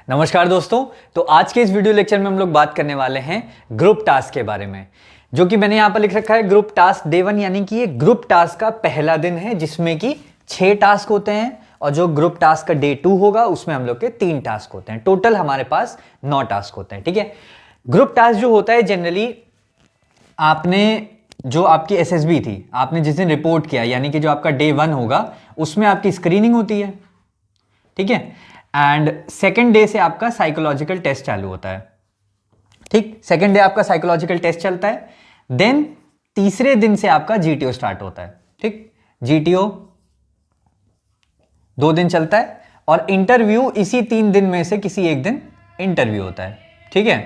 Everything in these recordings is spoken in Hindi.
नमस्कार दोस्तों। तो आज के इस वीडियो लेक्चर में हम लोग बात करने वाले हैं ग्रुप टास्क के बारे में, जो कि मैंने यहाँ पर लिख रखा है ग्रुप टास्क डे 1, यानी कि ये ग्रुप टास्क का पहला दिन है जिसमें कि 6 टास्क होते हैं, और जो ग्रुप टास्क का डे 2 होगा उसमें हम लोग के 3 टास्क होते हैं। टोटल हमारे पास 9 टास्क होते हैं। ठीक है, ग्रुप टास्क जो होता है जनरली आपने जो आपकी एसएसबी थी, आपने जिस दिन रिपोर्ट किया, यानी कि जो आपका डे 1 होगा उसमें आपकी स्क्रीनिंग होती है। ठीक है, एंड सेकेंड डे से आपका साइकोलॉजिकल टेस्ट चालू होता है। ठीक, सेकेंड डे आपका साइकोलॉजिकल टेस्ट चलता है, देन तीसरे दिन से आपका जीटीओ स्टार्ट होता है। ठीक, जीटीओ 2 दिन चलता है, और इंटरव्यू इसी 3 दिन में से किसी एक दिन इंटरव्यू होता है। ठीक है,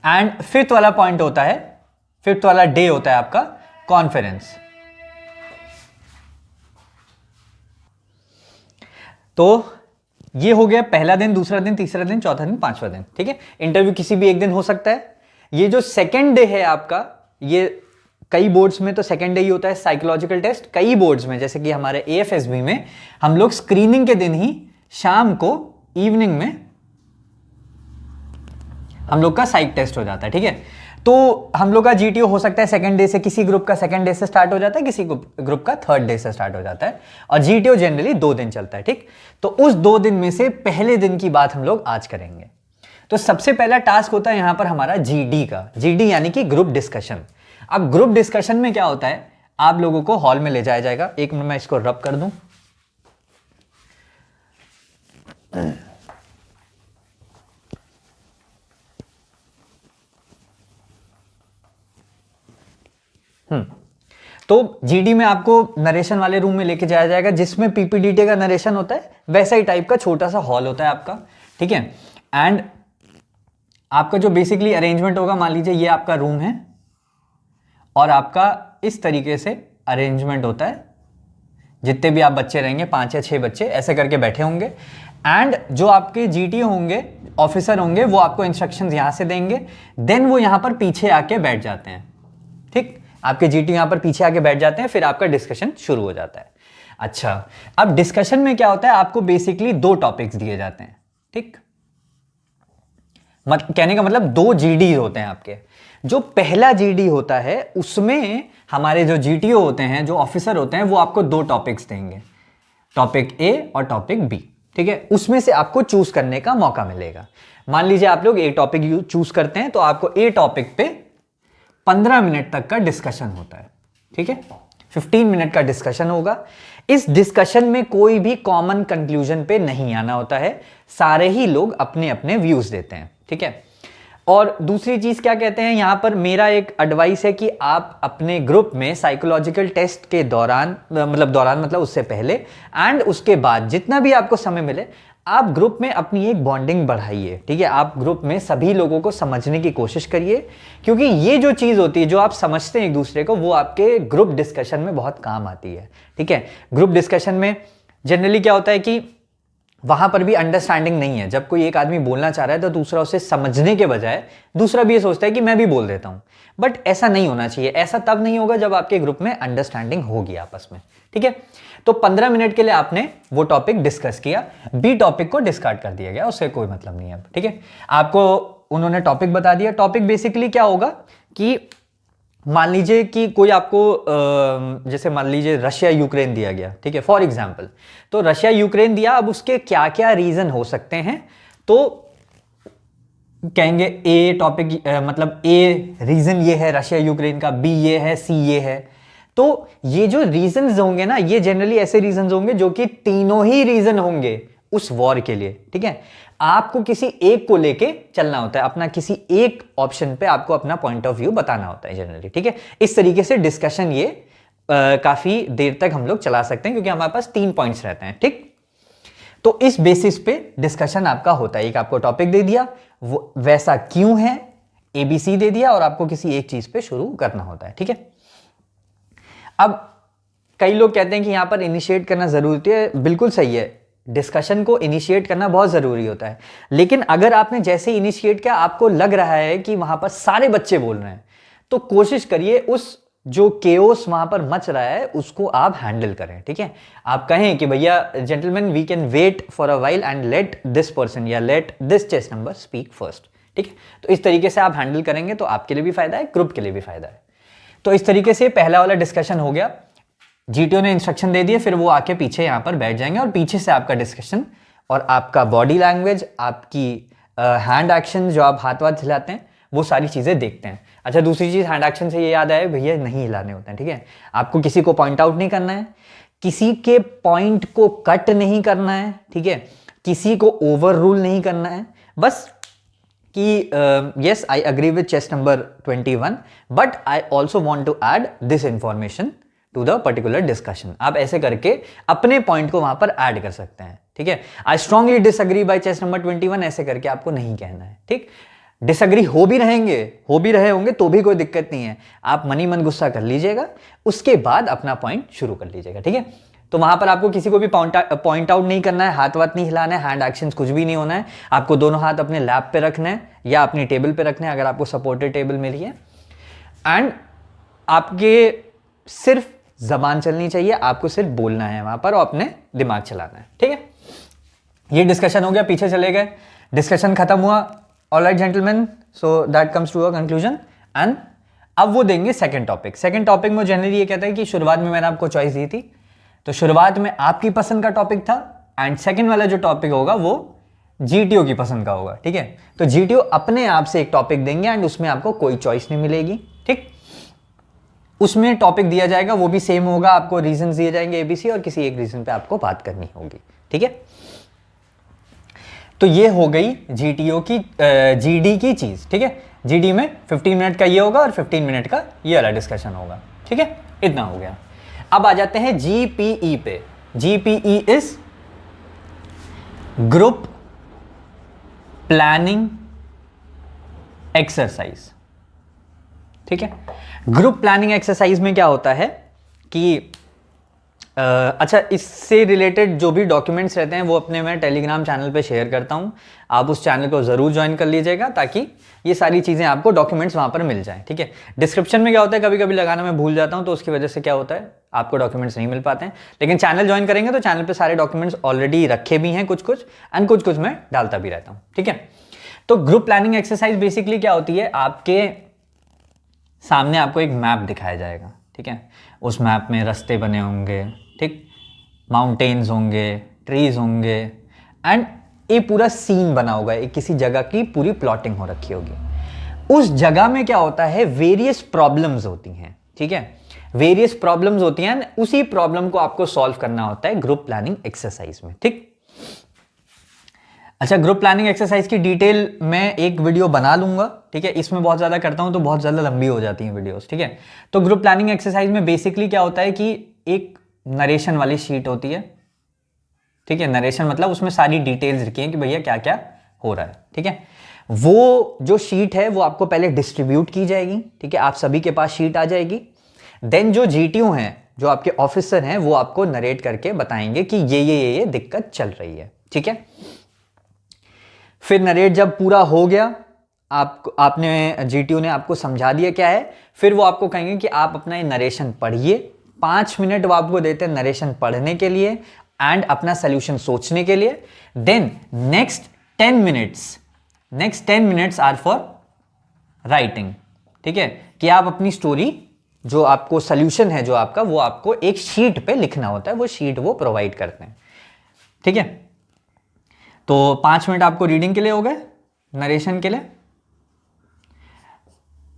एंड फिफ्थ वाला पॉइंट होता है, फिफ्थ वाला डे होता है आपका कॉन्फ्रेंस। तो ये हो गया पहला दिन, दूसरा दिन, तीसरा दिन, चौथा दिन, पांचवा दिन। ठीक है, इंटरव्यू किसी भी एक दिन हो सकता है। ये जो सेकेंड डे है आपका, ये कई बोर्ड्स में तो सेकेंड डे ही होता है साइकोलॉजिकल टेस्ट। कई बोर्ड्स में जैसे कि हमारे एएफएसबी में हम लोग स्क्रीनिंग के दिन ही शाम को इवनिंग में हम लोग का साइक टेस्ट हो जाता है। ठीक है, तो हम लोग का जीटीओ हो सकता है सेकंड डे से, किसी ग्रुप का सेकंड डे से स्टार्ट हो जाता है, किसी ग्रुप का थर्ड डे से स्टार्ट हो जाता है, और जीटीओ जनरली 2 दिन चलता है। ठीक, तो उस 2 दिन में से पहले दिन की बात हम लोग आज करेंगे। तो सबसे पहला टास्क होता है यहां पर हमारा जीडी का। जीडी यानी कि ग्रुप डिस्कशन। अब ग्रुप डिस्कशन में क्या होता है, आप लोगों को हॉल में ले जाया जाएगा। एक मिनट मैं इसको रब कर दूं। तो जीडी में आपको नरेशन वाले रूम में लेके जाया जाएगा, जिसमें पीपीडीटी का नरेशन होता है, वैसा ही टाइप का छोटा सा हॉल होता है आपका। ठीक है, एंड आपका जो बेसिकली अरेंजमेंट होगा, मान लीजिए ये आपका रूम है और आपका इस तरीके से अरेंजमेंट होता है। जितने भी आप बच्चे रहेंगे, 5 या 6 बच्चे ऐसे करके बैठे होंगे, एंड जो आपके जीटी होंगे, ऑफिसर होंगे, वो आपको इंस्ट्रक्शंस यहां से देंगे, देन वो यहां पर पीछे आके बैठ जाते हैं। ठीक, आपके जीटी यहां पर पीछे आके बैठ जाते हैं, फिर आपका डिस्कशन शुरू हो जाता है। अच्छा, अब डिस्कशन में क्या होता है, आपको बेसिकली 2 टॉपिक्स दिए जाते हैं। ठीक, कहने का मतलब 2 जीडी होते हैं आपके। जो पहला जीडी होता है उसमें हमारे जो जीटीओ होते हैं, जो ऑफिसर होते हैं, वो आपको 2 टॉपिक्स देंगे, टॉपिक ए और टॉपिक बी। ठीक है, उसमें से आपको चूज करने का मौका मिलेगा। मान लीजिए आप लोग ए टॉपिक चूज करते हैं, तो आपको ए टॉपिक पे 15 मिनट तक का डिस्कशन होता है। ठीक है, 15 मिनट का डिस्कशन होगा। इस डिस्कशन में कोई भी कॉमन कंक्लूजन पे नहीं आना होता है, सारे ही लोग अपने अपने व्यूज देते हैं। ठीक है, और दूसरी चीज क्या कहते हैं यहां पर, मेरा एक एडवाइस है कि आप अपने ग्रुप में साइकोलॉजिकल टेस्ट के दौरान मतलब उससे पहले एंड उसके बाद जितना भी आपको समय मिले, आप ग्रुप में अपनी एक बॉन्डिंग बढ़ाइए। ठीक है, आप ग्रुप में सभी लोगों को समझने की कोशिश करिए, क्योंकि ये जो चीज होती है, जो आप समझते हैं एक दूसरे को, वो आपके ग्रुप डिस्कशन में बहुत काम आती है। ठीक है, ग्रुप डिस्कशन में जनरली क्या होता है कि वहां पर भी अंडरस्टैंडिंग नहीं है। जब कोई एक आदमी बोलना चाह रहा है तो दूसरा उसे समझने के बजाय दूसरा भी ये सोचता है कि मैं भी बोल देता हूं, बट ऐसा नहीं होना चाहिए। ऐसा तब नहीं होगा जब आपके ग्रुप में अंडरस्टैंडिंग होगी आपस में। ठीक है, तो 15 मिनट के लिए आपने वो टॉपिक डिस्कस किया, बी टॉपिक को डिस्कार्ड कर दिया गया, उससे कोई मतलब नहीं है। ठीक है, आपको उन्होंने टॉपिक बता दिया। टॉपिक बेसिकली क्या होगा कि मान लीजिए कि कोई आपको जैसे मान लीजिए रशिया यूक्रेन दिया गया। ठीक है, फॉर एग्जांपल, तो रशिया यूक्रेन दिया, अब उसके क्या क्या रीजन हो सकते हैं, तो कहेंगे ए टॉपिक मतलब ए रीजन ये है रशिया यूक्रेन का, बी ये है, सी ये है। तो ये जो रीजंस होंगे ना, ये जनरली ऐसे रीजंस होंगे जो कि तीनों ही रीजन होंगे उस वॉर के लिए। ठीक है, आपको किसी एक को लेके चलना होता है, अपना किसी एक ऑप्शन पे आपको अपना पॉइंट ऑफ व्यू बताना होता है जनरली। ठीक है, इस तरीके से डिस्कशन ये काफी देर तक हम लोग चला सकते हैं, क्योंकि हमारे पास 3 पॉइंट्स रहते हैं। ठीक, तो इस बेसिस पे डिस्कशन आपका होता है। एक आपको टॉपिक दे दिया, वो वैसा क्यों है, एबीसी दे दिया, और आपको किसी एक चीज पे शुरू करना होता है। ठीक है, अब कई लोग कहते हैं कि यहां पर इनिशिएट करना जरूरी है। बिल्कुल सही है, डिस्कशन को इनिशिएट करना बहुत जरूरी होता है, लेकिन अगर आपने जैसे इनिशिएट किया, आपको लग रहा है कि वहां पर सारे बच्चे बोल रहे हैं, तो कोशिश करिए उस जो केओस वहां पर मच रहा है उसको आप हैंडल करें, ठीक है। आप कहें कि भैया gentleman we can wait for a while and let this person या let this chest number speak first, ठीक है। तो इस तरीके से आप हैंडल करेंगे तो आपके लिए भी फायदा है, ग्रुप के लिए भी फायदा है। तो इस तरीके से पहला वाला डिस्कशन हो गया, जीटीओ ने इंस्ट्रक्शन दे दिए, फिर वो आके पीछे यहां पर बैठ जाएंगे और पीछे से आपका डिस्कशन और आपका बॉडी लैंग्वेज, आपकी हैंड एक्शन जो आप हाथ वाथ हिलाते हैं वो सारी चीजें देखते हैं। अच्छा, दूसरी चीज हैंड एक्शन से ये याद आया, भैया नहीं हिलाने होते हैं, ठीक है। आपको किसी को पॉइंट आउट नहीं करना है, किसी के पॉइंट को कट नहीं करना है, ठीक है, किसी को ओवर रूल नहीं करना है, बस कि yes I agree with chest number 21 but I also want to add this information to the particular discussion. आप ऐसे करके अपने पॉइंट को वहां पर ऐड कर सकते हैं, ठीक है। I strongly disagree by chest number 21, ऐसे करके आपको नहीं कहना है, ठीक। डिसएग्री हो भी रहे होंगे तो भी कोई दिक्कत नहीं है, आप मनी मन गुस्सा कर लीजिएगा, उसके बाद अपना पॉइंट शुरू कर लीजिएगा, ठीक है। तो वहां पर आपको किसी को भी पॉइंट आउट नहीं करना है, हाथ वाथ नहीं हिलाना है, हैंड एक्शंस कुछ भी नहीं होना है। आपको दोनों हाथ अपने लैप पे रखना है या अपनी टेबल पे रखना है अगर आपको सपोर्टेड टेबल मिली है, एंड आपके सिर्फ जबान चलनी चाहिए, आपको सिर्फ बोलना है वहां पर और अपने दिमाग चलाना है, ठीक है। ये डिस्कशन हो गया, पीछे चले गए, डिस्कशन खत्म हुआ, alright gentleman, so that comes to a conclusion. And अब वो देंगे सेकंड टॉपिक। सेकंड टॉपिक में जनरली ये कहता है कि शुरुआत में मैंने आपको चॉइस दी थी, तो शुरुआत में आपकी पसंद का टॉपिक था एंड सेकंड वाला जो टॉपिक होगा वो जीटीओ की पसंद का होगा, ठीक है। तो जीटीओ अपने आप से एक टॉपिक देंगे एंड उसमें आपको कोई चॉइस नहीं मिलेगी, ठीक। उसमें टॉपिक दिया जाएगा, वो भी सेम होगा, आपको रीजन दिए जाएंगे एबीसी और किसी एक रीजन पे आपको बात करनी होगी, ठीक है। तो ये हो गई जीटीओ की जीडी की चीज, ठीक है। जीडी में 15 मिनट का ये होगा और 15 मिनट का ये वाला डिस्कशन होगा, ठीक है। इतना हो गया। अब आ जाते हैं जीपीई पे। GPE is group planning exercise, ठीक है। ग्रुप प्लानिंग एक्सरसाइज में क्या होता है कि अच्छा, इससे रिलेटेड जो भी डॉक्यूमेंट्स रहते हैं वो अपने मैं टेलीग्राम चैनल पे शेयर करता हूं, आप उस चैनल को जरूर ज्वाइन कर लीजिएगा ताकि ये सारी चीजें आपको डॉक्यूमेंट्स वहां पर मिल जाएं, ठीक है। डिस्क्रिप्शन में क्या होता है, कभी कभी लगाना मैं भूल जाता हूं, तो उसकी वजह से क्या होता है आपको डॉक्यूमेंट्स नहीं मिल पाते हैं, लेकिन चैनल ज्वाइन करेंगे तो चैनल पर सारे डॉक्यूमेंट्स ऑलरेडी रखे भी हैं, कुछ एंड कुछ मैं डालता भी रहता हूँ, ठीक है। तो ग्रुप प्लानिंग एक्सरसाइज बेसिकली क्या होती है, आपके सामने आपको एक मैप दिखाया जाएगा, ठीक है। उस मैप में रास्ते बने होंगे, ठीक, माउंटेन्स होंगे, ट्रीज होंगे एंड एक पूरा सीन बना होगा, एक किसी जगह की पूरी प्लॉटिंग हो रखी होगी। उस जगह में क्या होता है, वेरियस प्रॉब्लम्स होती हैं, ठीक है। वेरियस प्रॉब्लम्स होती हैं, उसी प्रॉब्लम को आपको सॉल्व करना होता है ग्रुप प्लानिंग एक्सरसाइज में, ठीक। अच्छा, ग्रुप प्लानिंग एक्सरसाइज की डिटेल मैं एक वीडियो बना लूंगा, ठीक है। इसमें बहुत ज्यादा करता हूं तो बहुत ज्यादा लंबी हो जाती हैं वीडियोस, ठीक है। तो ग्रुप प्लानिंग एक्सरसाइज में बेसिकली क्या होता है कि एक नरेशन वाली शीट होती है, ठीक है। नरेशन मतलब उसमें सारी डिटेल्स लिखी हैं कि भैया क्या क्या हो रहा है, ठीक है। वो जो शीट है वो आपको पहले डिस्ट्रीब्यूट की जाएगी, ठीक है, आप सभी के पास शीट आ जाएगी। देन जो जीटीओ हैं, जो आपके ऑफिसर हैं, वो आपको नरेट करके बताएंगे कि ये दिक्कत चल रही है, ठीक है। फिर नरेट जब पूरा हो गया, आपने जीटीओ ने आपको समझा दिया क्या है, फिर वो आपको कहेंगे कि आप अपना ये नरेशन पढ़िए। 5 मिनट वो आपको देते हैं नरेशन पढ़ने के लिए एंड अपना सोल्यूशन सोचने के लिए। Then next 10 minutes are for writing, ठीक है, कि आप अपनी स्टोरी, जो आपको सोल्यूशन है जो आपका, वो आपको एक शीट पे लिखना होता है, वो शीट वो प्रोवाइड करते हैं, ठीक है। तो 5 मिनट आपको रीडिंग के लिए हो गए, नरेशन के लिए।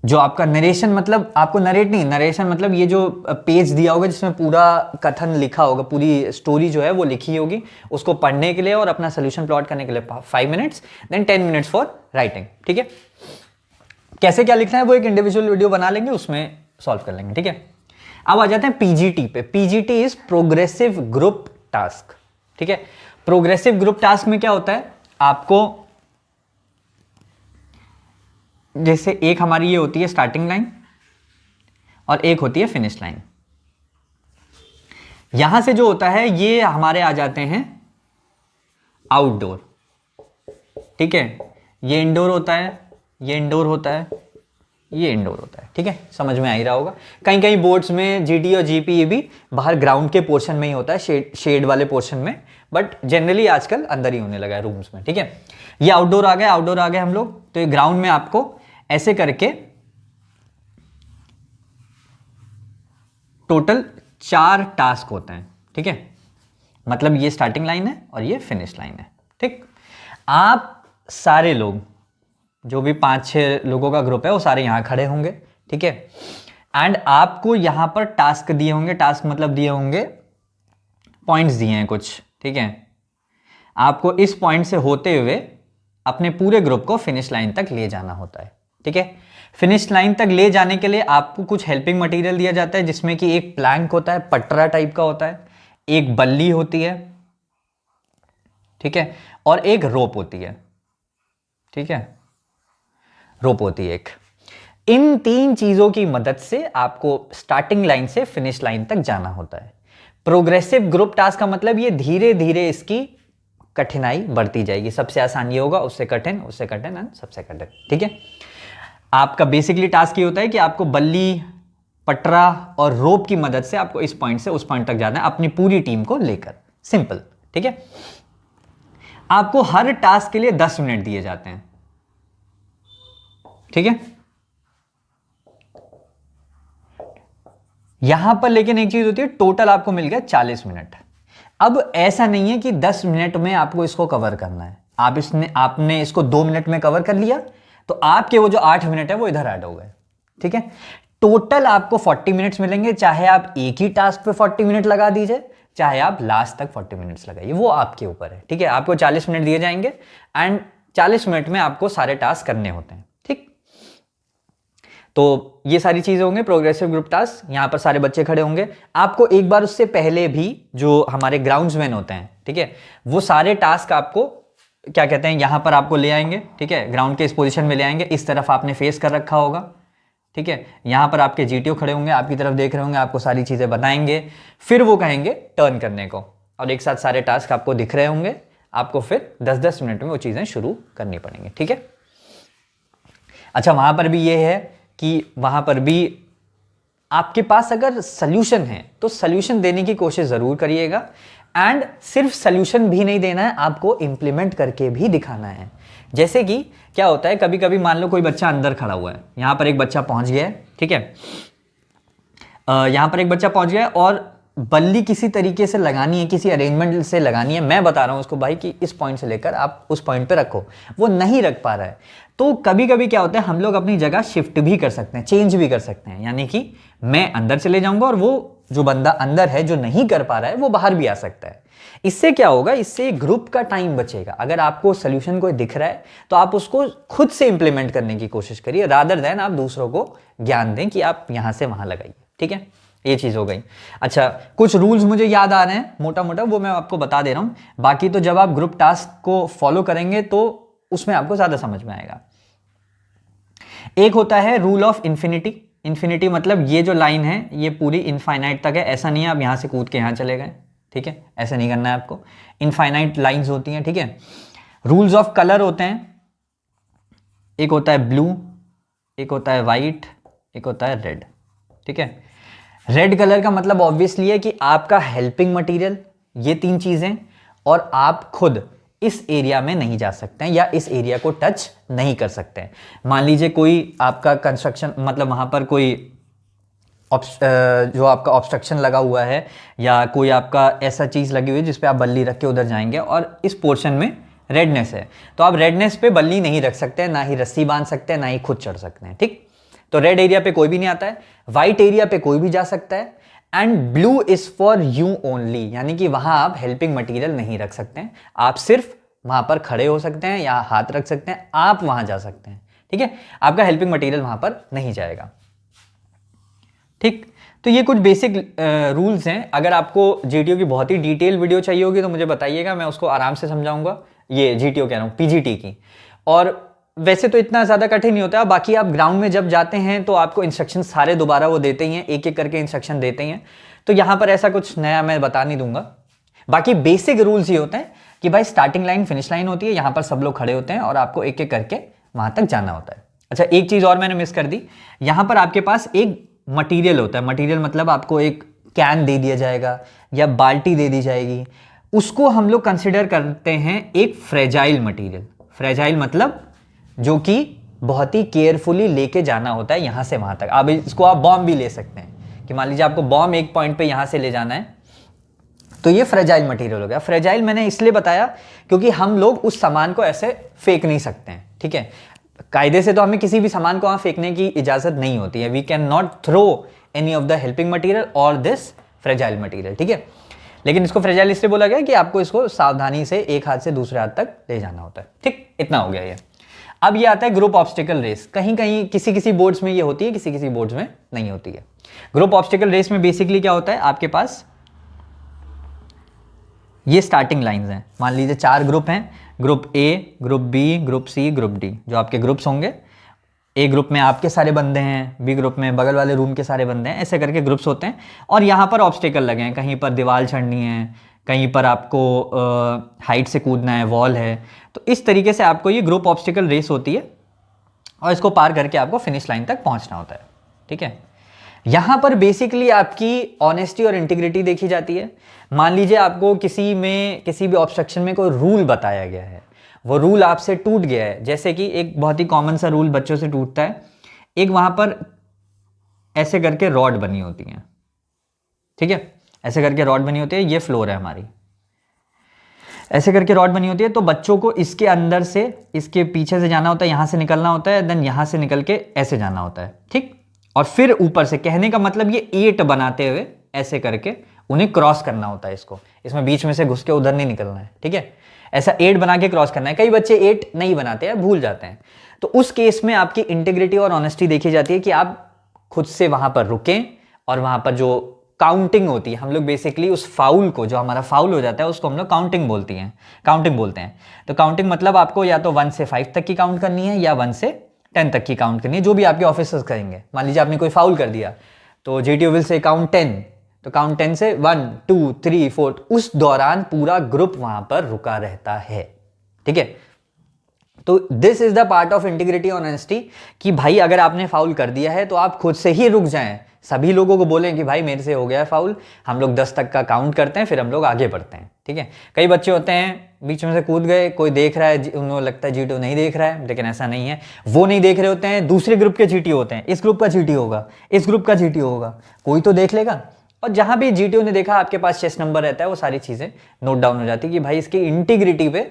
जो आपका नरेशन मतलब आपको नरेट नहीं, नरेशन मतलब ये जो पेज दिया होगा जिसमें पूरा कथन लिखा होगा, पूरी स्टोरी जो है वो लिखी होगी, उसको पढ़ने के लिए और अपना सोल्यूशन प्लॉट करने के लिए 5 minutes, then 10 minutes for writing, ठीक है। कैसे क्या लिखना है वो एक इंडिविजुअल वीडियो बना लेंगे, उसमें सॉल्व कर लेंगे, ठीक है। अब आ जाते हैं पीजीटी पे। PGT is progressive group task, ठीक है। प्रोग्रेसिव ग्रुप टास्क में क्या होता है, आपको जैसे एक हमारी ये होती है स्टार्टिंग लाइन और एक होती है फिनिश लाइन। यहां से जो होता है ये हमारे आ जाते हैं आउटडोर, ठीक है। ये इंडोर होता है, ये इंडोर होता है, ये इंडोर होता है। ठीक है, समझ में आ ही रहा होगा। कहीं कहीं बोर्ड्स में जीटी और जीपी भी बाहर ग्राउंड के पोर्शन में ही होता है, शेड वाले पोर्शन में, बट जनरली आजकल अंदर ही होने लगा है रूम्स में। ठीक है, ये आउटडोर आ गए हम लोग। तो ये ग्राउंड में आपको ऐसे करके टोटल 4 टास्क होते हैं। ठीक है, मतलब ये स्टार्टिंग लाइन है और ये फिनिश लाइन है। ठीक, आप सारे लोग, जो भी 5-6 लोगों का ग्रुप है, वो सारे यहां खड़े होंगे। ठीक है, एंड आपको यहां पर टास्क दिए होंगे। टास्क मतलब दिए होंगे, पॉइंट्स दिए हैं कुछ। ठीक है, आपको इस पॉइंट से होते हुए अपने पूरे ग्रुप को फिनिश लाइन तक ले जाना होता है। ठीक है, फिनिश लाइन तक ले जाने के लिए आपको कुछ हेल्पिंग मटेरियल दिया जाता है, जिसमें कि एक प्लैंक होता है, पटरा टाइप का होता है, एक बल्ली होती है, ठीक है, और एक रोप होती है। ठीक है, रोप होती है एक। इन 3 चीजों की मदद से आपको स्टार्टिंग लाइन से फिनिश लाइन तक जाना होता है। प्रोग्रेसिव ग्रुप टास्क का मतलब ये धीरे धीरे इसकी कठिनाई बढ़ती जाएगी। सबसे आसान ये होगा, उससे कठिन, उससे कठिन एंड सबसे कठिन। ठीक है, आपका बेसिकली टास्क ये होता है कि आपको बल्ली, पटरा और रोप की मदद से आपको इस पॉइंट से उस पॉइंट तक जाना है अपनी पूरी टीम को लेकर। सिंपल। ठीक है, आपको हर टास्क के लिए 10 मिनट दिए जाते हैं। ठीक है, यहां पर लेकिन एक चीज होती है, टोटल आपको मिल गया 40 मिनट। अब ऐसा नहीं है कि 10 मिनट में आपको इसको कवर करना है। आपने इसको 2 मिनट में कवर कर लिया तो आपके वो जो 8 मिनट है वो इधर ऐड हो गए। ठीक है, टोटल आपको 40 मिनट्स मिलेंगे। चाहे आप एक ही टास्क पे 40 मिनट लगा दीजिए, चाहे आप लास्ट तक 40 मिनट्स लगाइए, वो आपके ऊपर है। ठीक है, आपको 40 मिनट दिए जाएंगे एंड 40 मिनट में आपको सारे टास्क करने होते हैं। ठीक, तो ये सारी चीजें होंगे प्रोग्रेसिव ग्रुप टास्क। यहां पर सारे बच्चे खड़े होंगे। आपको एक बार उससे पहले भी जो हमारे ग्राउंड्समैन होते हैं, ठीक है, वो सारे टास्क आपको क्या कहते हैं, यहां पर आपको ले आएंगे। ठीक है, ग्राउंड के इस पोजीशन में ले आएंगे। इस तरफ आपने फेस कर रखा होगा। ठीक है, यहां पर आपके जीटीओ खड़े होंगे, आपकी तरफ देख रहे होंगे, आपको सारी चीजें बताएंगे। फिर वो कहेंगे टर्न करने को, और एक साथ सारे टास्क आपको दिख रहे होंगे। आपको फिर 10-10 मिनट में वो चीजें शुरू करनी पड़ेंगी। ठीक है, अच्छा, वहां पर भी ये है कि वहां पर भी आपके पास अगर सल्यूशन है तो सल्यूशन देने की कोशिश जरूर करिएगा। एंड सिर्फ सल्यूशन भी नहीं देना है, आपको इंप्लीमेंट करके भी दिखाना है। जैसे कि क्या होता है, कभी कभी मान लो कोई बच्चा अंदर खड़ा हुआ है, यहां पर एक बच्चा पहुंच गया है। ठीक है, यहां पर एक बच्चा पहुंच गया है और बल्ली किसी तरीके से लगानी है, किसी अरेंजमेंट से लगानी है। मैं बता रहा हूं उसको भाई कि इस पॉइंट से लेकर आप उस पॉइंट पे रखो, वो नहीं रख पा रहा है। तो कभी कभी क्या होता है, हम लोग अपनी जगह शिफ्ट भी कर सकते हैं, चेंज भी कर सकते हैं। यानी कि मैं अंदर चले जाऊंगा और वो जो बंदा अंदर है जो नहीं कर पा रहा है वो बाहर भी आ सकता है। इससे क्या होगा, इससे ग्रुप का टाइम बचेगा। अगर आपको सोल्यूशन कोई दिख रहा है तो आप उसको खुद से इंप्लीमेंट करने की कोशिश करिए, रादर देन आप दूसरों को ज्ञान दें कि आप यहां से वहां लगाइए। ठीक है, ये चीज हो गई। अच्छा, कुछ रूल्स मुझे याद आ रहे हैं मोटा मोटा, वो मैं आपको बता दे रहा हूं। बाकी तो जब आप ग्रुप टास्क को फॉलो करेंगे तो उसमें आपको ज्यादा समझ में आएगा। एक होता है रूल ऑफ इंफिनिटी। इंफिनिटी मतलब ये जो लाइन है ये पूरी इनफाइनाइट तक है। ऐसा नहीं है आप यहां से कूद के यहां चले गए। ठीक है, ऐसा नहीं करना है आपको। इनफाइनाइट लाइंस होती हैं। ठीक है, रूल्स ऑफ कलर होते हैं। एक होता है ब्लू, एक होता है वाइट, एक होता है रेड। ठीक है, रेड कलर का मतलब ऑब्वियसली है कि आपका हेल्पिंग मटेरियल, ये 3 चीजें, और आप खुद इस एरिया में नहीं जा सकते हैं या इस एरिया को टच नहीं कर सकते हैं। मान लीजिए कोई आपका कंस्ट्रक्शन, मतलब वहां पर कोई जो आपका ऑब्स्ट्रक्शन लगा हुआ है या कोई आपका ऐसा चीज लगी हुई है जिस पे आप बल्ली रख के उधर जाएंगे और इस पोर्शन में रेडनेस है, तो आप रेडनेस पे बल्ली नहीं रख सकते हैं, ना ही रस्सी बांध सकते हैं, ना ही खुद चढ़ सकते हैं। ठीक, तो रेड एरिया पे कोई भी नहीं आता है। व्हाइट एरिया पे कोई भी जा सकता है। And blue is for you only, यानी कि वहां आप हेल्पिंग मटेरियल नहीं रख सकते हैं। आप सिर्फ वहां पर खड़े हो सकते हैं या हाथ रख सकते हैं, आप वहां जा सकते हैं। ठीक है, आपका हेल्पिंग मटेरियल वहां पर नहीं जाएगा। ठीक, तो ये कुछ बेसिक रूल्स हैं। अगर आपको जीटीओ की बहुत ही डिटेल वीडियो चाहिए होगी तो मुझे बताइएगा, मैं उसको आराम से समझाऊंगा। ये जीटीओ कह रहा हूँ, पीजीटी की। और वैसे तो इतना ज़्यादा कठिन नहीं होता। बाकी आप ग्राउंड में जब जाते हैं तो आपको इंस्ट्रक्शन सारे दोबारा वो देते ही हैं, एक एक करके इंस्ट्रक्शन देते ही हैं। तो यहाँ पर ऐसा कुछ नया मैं बता नहीं दूंगा। बाकी बेसिक रूल्स ये होते हैं कि भाई स्टार्टिंग लाइन फिनिश लाइन होती है, यहाँ पर सब लोग खड़े होते हैं और आपको एक एक करके वहां तक जाना होता है। अच्छा, एक चीज और मैंने मिस कर दी, यहां पर आपके पास एक मटेरियल होता है। मटेरियल मतलब आपको एक कैन दे दिया जाएगा या बाल्टी दे दी जाएगी, उसको हम लोग कंसिडर करते हैं एक फ्रेजाइल मटेरियल। फ्रेजाइल मतलब जो कि बहुत ही केयरफुली लेके जाना होता है यहां से वहां तक। अब इसको आप बॉम्ब भी ले सकते हैं कि मान लीजिए आपको बॉम्ब एक पॉइंट पे यहां से ले जाना है, तो ये फ्रेजाइल मटेरियल हो गया। फ्रेजाइल मैंने इसलिए बताया क्योंकि हम लोग उस सामान को ऐसे फेंक नहीं सकते हैं, ठीक है। कायदे से तो हमें किसी भी सामान को वहां फेंकने की इजाजत नहीं होती है। We can not throw any of the helping material और दिस फ्रेजाइल मटेरियल, ठीक है। लेकिन इसको फ्रेजाइल इसलिए बोला गया कि आपको इसको सावधानी से एक हाथ से दूसरे हाथ तक ले जाना होता है, ठीक। इतना हो गया ये। अब ये आता है ग्रुप ऑब्स्टिकल रेस। कहीं कहीं किसी किसी बोर्ड्स में ये होती है, किसी किसी बोर्ड्स में नहीं होती है। ग्रुप ऑब्स्टिकल रेस में बेसिकली क्या होता है, आपके पास ये स्टार्टिंग लाइंस हैं। मान लीजिए 4 ग्रुप हैं, group A, group B, group C, group D, जो आपके ग्रुप्स होंगे। ए ग्रुप में आपके सारे बंदे हैं, बी ग्रुप में बगल वाले रूम के सारे बंदे हैं, ऐसे करके ग्रुप्स होते हैं। और यहाँ पर ऑब्स्टिकल लगे हैं, कहीं पर दीवार चढ़नी है, कहीं पर आपको हाइट से कूदना है, वॉल है। तो इस तरीके से आपको ये ग्रुप ऑब्स्टिकल रेस होती है और इसको पार करके आपको फिनिश लाइन तक पहुंचना होता है, ठीक है। यहां पर बेसिकली आपकी ऑनेस्टी और इंटीग्रिटी देखी जाती है। मान लीजिए आपको किसी भी ऑब्स्ट्रक्शन में कोई रूल बताया गया है, वो रूल आपसे टूट गया है। जैसे कि एक बहुत ही कॉमन सा रूल बच्चों से टूटता है, एक वहां पर ऐसे करके रॉड बनी होती है, ठीक है। ऐसे करके रॉड बनी होती है, ये फ्लोर है हमारी, ऐसे करके रॉड बनी होती है। तो बच्चों को इसके अंदर से, इसके पीछे से जाना होता है, यहां से निकलना होता है, देन यहां से निकल के ऐसे जाना होता है, ठीक। और फिर ऊपर से, कहने का मतलब ये 8 बनाते हुए ऐसे करके उन्हें क्रॉस करना होता है। इसमें बीच में से घुस के उधर नहीं निकलना है, ठीक है। ऐसा 8 बना के क्रॉस करना है। कई बच्चे 8 नहीं बनाते हैं, भूल जाते हैं। तो उस केस में आपकी इंटीग्रिटी और ऑनेस्टी देखी जाती है कि आप खुद से वहां पर रुकें और वहां पर जो काउंटिंग होती है, हम लोग बेसिकली उस फाउल को, जो हमारा फाउल हो जाता है, उसको हम लोग काउंटिंग बोलते हैं। तो काउंटिंग मतलब आपको या तो 1 से 5 तक की काउंट करनी है या 1 से 10 तक की काउंट करनी है, जो भी आपके ऑफिसर्स करेंगे। मान लीजिए आपने कोई फाउल कर दिया तो जीटीओ विल से काउंट 10, तो काउंट 10 से 1 2 3 4, उस दौरान पूरा ग्रुप वहां पर रुका रहता है, ठीक है। तो this is the part of integrity honesty कि भाई अगर आपने फाउल कर दिया है तो आप खुद से ही रुक जाएं, सभी लोगों को बोलें कि भाई मेरे से हो गया है फाउल, हम लोग 10 तक का काउंट करते हैं, फिर हम लोग आगे बढ़ते हैं, ठीक है। कई बच्चे होते हैं बीच में से कूद गए, कोई देख रहा है, उन्हें लगता है जीटीओ नहीं देख रहा है, लेकिन ऐसा नहीं है। वो नहीं देख रहे होते हैं, दूसरे ग्रुप के जीटीओ होते हैं, इस ग्रुप का जीटीओ होगा, इस ग्रुप का जीटीओ होगा, कोई तो देख लेगा। और जहां भी जीटीओ ने देखा आपके पास चेस्ट नंबर रहता है, वो सारी चीजें नोट डाउन हो जाती है कि भाई इसकी इंटीग्रिटी पे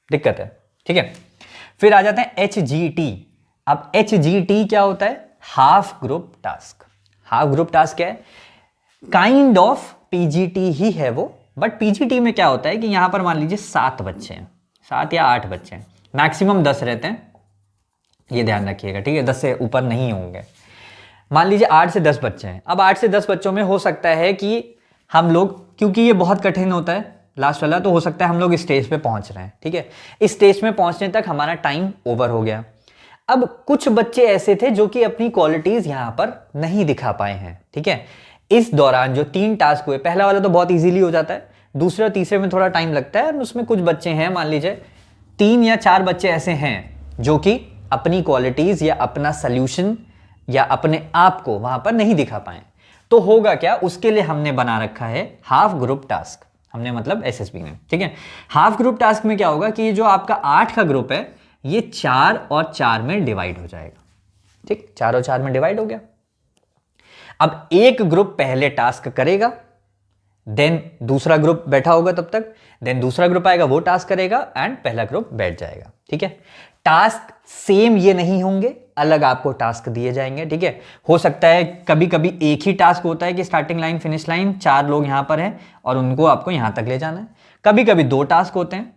दिक्कत है, ठीक है। फिर आ जाते हैं HGT। अब HGT क्या होता है? Half group task. Half group task क्या है? काइंड ऑफ PGT ही है वो, बट PGT में क्या होता है कि यहां पर मान लीजिए 7 बच्चे हैं, 7 या 8 बच्चे हैं, मैक्सिमम 10 रहते हैं, ये ध्यान रखिएगा, ठीक है। 10 से ऊपर नहीं होंगे। मान लीजिए 8 से 10 बच्चे हैं। अब 8 से 10 बच्चों में हो सकता है कि हम लोग, क्योंकि ये बहुत कठिन होता है लास्ट वाला, तो हो सकता है हम लोग स्टेज पे पहुंच रहे हैं, ठीक है। इस स्टेज में पहुंचने तक हमारा टाइम ओवर हो गया। अब कुछ बच्चे ऐसे थे जो कि अपनी क्वालिटीज यहां पर नहीं दिखा पाए हैं, ठीक है। इस दौरान जो 3 टास्क हुए, पहला वाला तो बहुत इजीली हो जाता है, दूसरे और तीसरे में थोड़ा टाइम लगता है। उसमें कुछ बच्चे हैं, मान लीजिए 3 या 4 बच्चे ऐसे हैं जो कि अपनी क्वालिटीज या अपना सोल्यूशन या अपने आप को वहां पर नहीं दिखा पाए। तो होगा क्या, उसके लिए हमने बना रखा है हाफ ग्रुप टास्क। हमने मतलब एसएसबी में, ठीक है। हाफ ग्रुप टास्क में क्या होगा कि जो आपका 8 का ग्रुप है, ये 4 और 4 में डिवाइड हो जाएगा, ठीक। 4 और 4 में डिवाइड हो गया। अब एक ग्रुप पहले टास्क करेगा, देन दूसरा ग्रुप बैठा होगा तब तक, देन दूसरा ग्रुप आएगा, वो टास्क करेगा, एंड पहला ग्रुप बैठ जाएगा, ठीक है। टास्क सेम ये नहीं होंगे, अलग आपको टास्क दिए जाएंगे, ठीक है। हो सकता है कभी कभी एक ही टास्क होता है कि स्टार्टिंग लाइन फिनिश लाइन, 4 लोग यहां पर हैं और उनको आपको यहां तक ले जाना है। कभी कभी 2 टास्क होते हैं,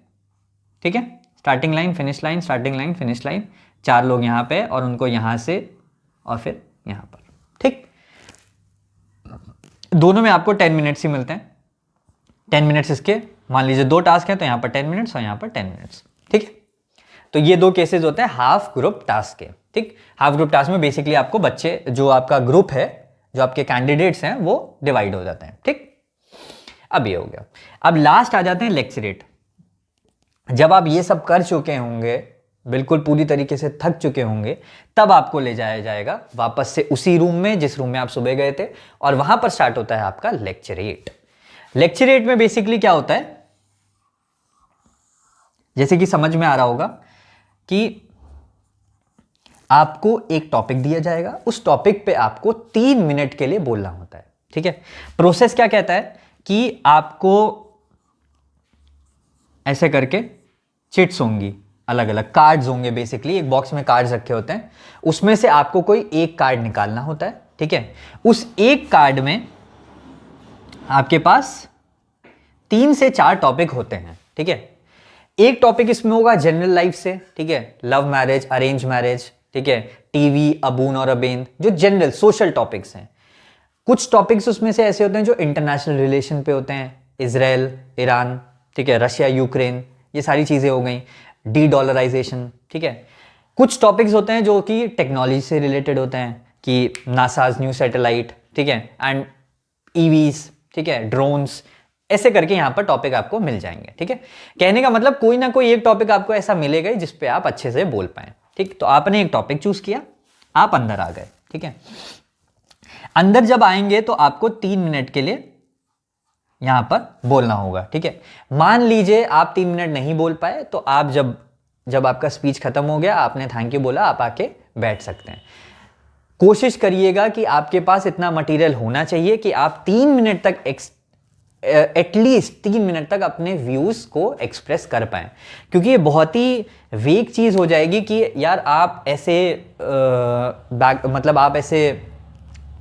ठीक है। Starting line finish line, starting line finish line, 4 लोग यहां पे और उनको यहां से और फिर यहां पर, ठीक। दोनों में आपको 10 मिनट्स ही मिलते हैं। 10 मिनट्स इसके, मान लीजिए 2 टास्क हैं तो यहां पर 10 मिनट्स और यहां पर 10 मिनट्स, ठीक है। तो ये 2 केसेस होते हैं हाफ ग्रुप टास्क के, ठीक। हाफ ग्रुप टास्क में बेसिकली आपको बच्चे, जो आपका ग्रुप है, जो आपके कैंडिडेट्स हैं, वो डिवाइड हो जाते हैं, ठीक। अब ये हो गया। अब लास्ट आ जाते हैं लेक्चरेट। जब आप ये सब कर चुके होंगे, बिल्कुल पूरी तरीके से थक चुके होंगे, तब आपको ले जाया जाएगा वापस से उसी रूम में जिस रूम में आप सुबह गए थे, और वहां पर स्टार्ट होता है आपका लेक्चरेट। लेक्चरेट में बेसिकली क्या होता है, जैसे कि समझ में आ रहा होगा कि आपको एक टॉपिक दिया जाएगा, उस टॉपिक पे आपको 3 मिनट के लिए बोलना होता है। ठीक है, प्रोसेस क्या कहता है कि आपको ऐसे करके चिट्स होंगी, अलग अलग कार्ड्स होंगे, बेसिकली एक बॉक्स में कार्ड्स रखे होते हैं, उसमें से आपको कोई एक कार्ड निकालना होता है। ठीक है, उस एक कार्ड में आपके पास 3 से 4 टॉपिक होते हैं। ठीक है, एक टॉपिक इसमें होगा जनरल लाइफ से, ठीक है, लव मैरिज, अरेंज मैरिज, ठीक है, टीवी, अबून और अबेन, जो जनरल सोशल टॉपिक्स हैं। कुछ टॉपिक्स उसमें से ऐसे होते हैं जो इंटरनेशनल रिलेशन पे होते हैं, इजराइल, ईरान, ठीक है, रशिया, यूक्रेन, ये सारी चीजें हो गई, डी डॉलराइजेशन। ठीक है, कुछ टॉपिक्स होते हैं जो कि टेक्नोलॉजी से रिलेटेड होते हैं, कि नासाज न्यू सैटेलाइट, ठीक है, एंड ईवीज, ठीक है, ड्रोन्स, ऐसे करके यहां पर टॉपिक आपको मिल जाएंगे। ठीक है, कहने का मतलब कोई ना कोई एक टॉपिक आपको ऐसा मिलेगा जिस पे आप अच्छे से बोल पाए। ठीक, तो आपने एक टॉपिक चूज किया, आप अंदर आ गए। ठीक है, अंदर जब आएंगे तो आपको 3 मिनट के लिए यहां पर बोलना होगा। ठीक है, मान लीजिए आप 3 मिनट नहीं बोल पाए, तो आप जब आपका स्पीच खत्म हो गया, आपने थैंक यू बोला, आप आके बैठ सकते हैं। कोशिश करिएगा कि आपके पास इतना मटेरियल होना चाहिए कि आप 3 मिनट तक एटलीस्ट 3 मिनट तक अपने व्यूज को एक्सप्रेस कर पाए, क्योंकि ये बहुत ही वेग चीज हो जाएगी कि यार आप ऐसे मतलब आप ऐसे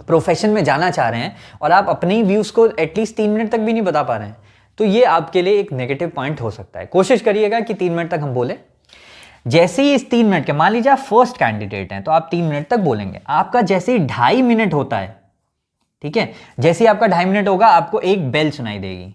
प्रोफेशन में जाना चाह रहे हैं और आप अपने ही व्यूज को एटलीस्ट 3 मिनट तक भी नहीं बता पा रहे हैं, तो ये आपके लिए एक नेगेटिव पॉइंट हो सकता है। कोशिश करिएगा कि 3 मिनट तक हम बोले। जैसे ही इस 3 मिनट के, मान लीजिए आप फर्स्ट कैंडिडेट हैं, तो आप 3 मिनट तक बोलेंगे। आपका जैसे ही 2.5 मिनट होता है, ठीक है, जैसे ही आपका 2.5 मिनट होगा, आपको एक बेल सुनाई देगी।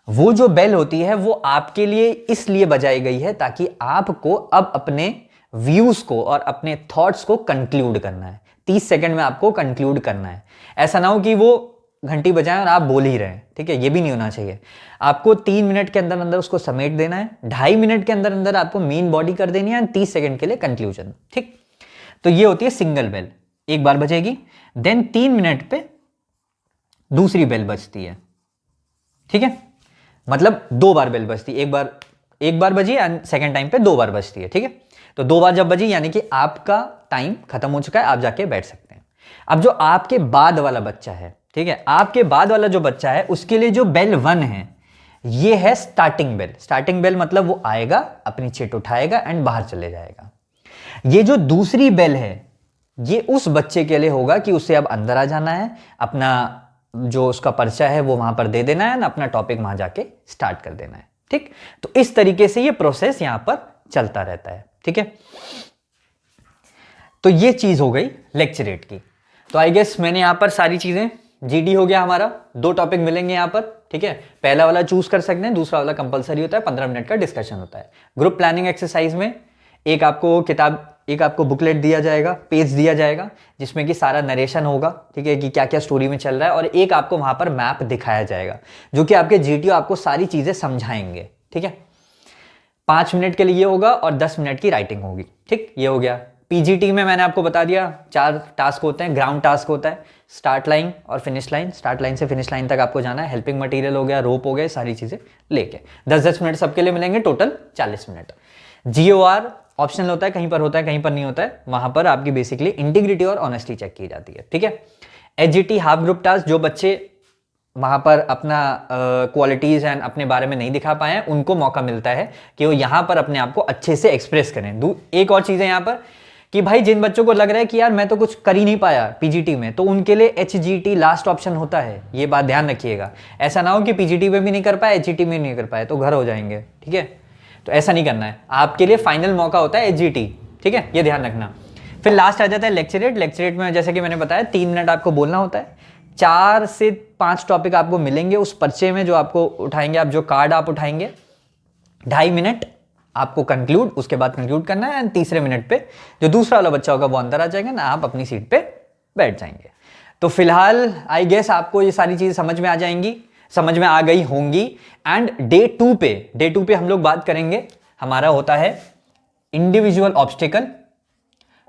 वो जो बेल होती है वो आपके लिए इसलिए बजाई गई है ताकि आपको अब अपने व्यूज को और अपने थॉट्स को कंक्लूड करना है। 30 सेकंड में आपको कंक्लूड करना है। ऐसा ना हो कि वो घंटी बजाएं और आप बोल ही रहे हैं। ठीक है, ये भी नहीं होना चाहिए। आपको 3 मिनट के अंदर अंदर उसको समेट देना है, 2.5 मिनट के अंदर अंदर आपको मेन बॉडी कर देनी है, 30 सेकंड के लिए कंक्लूजन। ठीक, तो ये होती है सिंगल बेल, एक बार बजेगी, देन 3 मिनट पे दूसरी बेल बजती है। ठीक है, मतलब 2 बार बेल बजती है, एक बार बजी एंड सेकंड टाइम पे 2 बार बजती है। ठीक है, तो 2 बार जब बजी यानी कि आपका टाइम खत्म हो चुका है, आप जाके बैठ सकते हैं। अब जो आपके बाद वाला बच्चा है, ठीक है, आपके बाद वाला जो बच्चा है, उसके लिए जो बेल 1 है, ये है स्टार्टिंग बेल। स्टार्टिंग बेल मतलब वो आएगा, अपनी चिट उठाएगा एंड बाहर चले जाएगा। ये जो दूसरी बेल है, ये उस बच्चे के लिए होगा कि उसे अब अंदर आ जाना है, अपना जो उसका पर्चा है वो वहां पर दे देना है ना, अपना टॉपिक वहां जाके स्टार्ट कर देना है। ठीक, तो इस तरीके से ये प्रोसेस यहां पर चलता रहता है। ठीक है, तो ये चीज हो गई लेक्चरेट की। तो आई गेस मैंने यहां पर सारी चीजें, जीडी हो गया हमारा, 2 टॉपिक मिलेंगे यहां पर। ठीक है, पहला वाला चूज कर सकते हैं, दूसरा वाला कंपलसरी होता है, 15 मिनट का डिस्कशन होता है। ग्रुप प्लानिंग एक्सरसाइज में एक आपको बुकलेट दिया जाएगा, पेज दिया जाएगा, जिसमें कि सारा नरेशन होगा। ठीक है, कि क्या क्या स्टोरी में चल रहा है, और एक आपको वहां पर मैप दिखाया जाएगा जो कि आपके जीटीओ आपको सारी चीजें समझाएंगे। ठीक है, 5 मिनट के लिए ये होगा और 10 मिनट की राइटिंग होगी। ठीक, ये हो गया। पीजीटी में मैंने आपको बता दिया 4 टास्क होते हैं। ग्राउंड टास्क होता है, स्टार्ट लाइन और फिनिश लाइन। स्टार्ट लाइन से फिनिश लाइन तक आपको जाना है। हेल्पिंग मटेरियल हो गया, रोप हो गए, सारी चीजें लेके 10-10 मिनट सबके लिए मिलेंगे, टोटल 40 मिनट। जीओआर ऑप्शनल होता है, कहीं पर होता है कहीं पर नहीं होता है। वहां पर आपकी बेसिकली इंटीग्रिटी और ऑनेस्टी चेक की जाती है। ठीक है, एचजीटी हाफ ग्रुप टास्क, जो बच्चे वहां पर अपना क्वालिटीज एंड अपने बारे में नहीं दिखा पाए हैं, उनको मौका मिलता है कि वो यहां पर अपने आप को अच्छे से एक्सप्रेस करें। एक और चीज है यहां पर कि भाई जिन बच्चों को लग रहा है कि यार मैं तो कुछ कर ही नहीं पाया पीजीटी में, तो उनके लिए एचजीटी लास्ट ऑप्शन होता है। ये बात ध्यान रखिएगा, ऐसा ना हो कि पीजीटी में भी नहीं कर पाए, एचजीटी में नहीं कर पाए तो घर हो जाएंगे। ठीक है, तो ऐसा नहीं करना है, आपके लिए फाइनल मौका होता है एचजीटी। ठीक है, ये ध्यान रखना। फिर लास्ट आ जाता है लेक्चरेट। लेक्चरेट में जैसे कि मैंने बताया 3 मिनट आपको बोलना होता है। 4 से 5 टॉपिक आपको मिलेंगे उस पर्चे में जो आपको उठाएंगे, आप जो कार्ड आप उठाएंगे। 2.5 मिनट आपको कंक्लूड, उसके बाद कंक्लूड करना है, एंड तीसरे मिनट पे जो दूसरा वाला बच्चा होगा वो अंदर आ जाएगा ना, आप अपनी सीट पे बैठ जाएंगे। तो फिलहाल आई गेस आपको ये सारी चीजें समझ में आ गई होंगी। एंड डे 2 पे हम लोग बात करेंगे, हमारा होता है इंडिविजुअल ऑब्स्टिकल,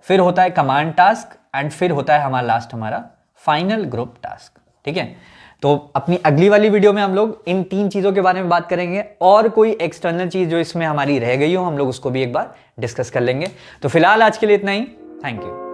फिर होता है कमांड टास्क, एंड फिर होता है हमारा लास्ट हमारा फाइनल ग्रुप टास्क। ठीक है, तो अपनी अगली वाली वीडियो में हम लोग इन 3 चीजों के बारे में बात करेंगे, और कोई एक्सटर्नल चीज जो इसमें हमारी रह गई हो हम लोग उसको भी एक बार डिस्कस कर लेंगे। तो फिलहाल आज के लिए इतना ही। Thank you.